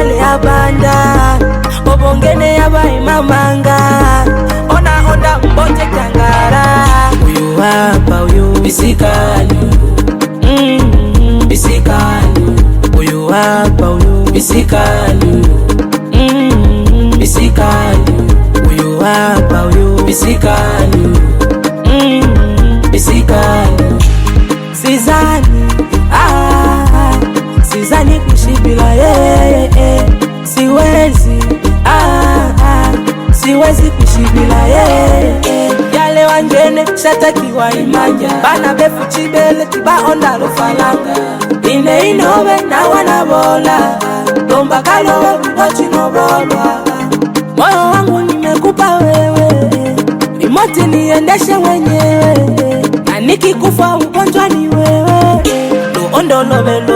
mbele ya banda obongene yabai mamanga ona onda mbote kangara uyu hapa uyu bisikali bisikali uyu hapa uyu bisikali bisikali uyu hapa uyu bisikali bisikali Sizani kushibila siwezi kushibila yale wanjene shatakiwa imanja bana befu chibele kiba onda lufalanga ine inobe na wanabola tomba kalowe kudochinobolwa moyo wangu nimekupa wewe nimoti niendeshe mwenyewe na nikikufa ugonjwa ni wewe luondo lobelo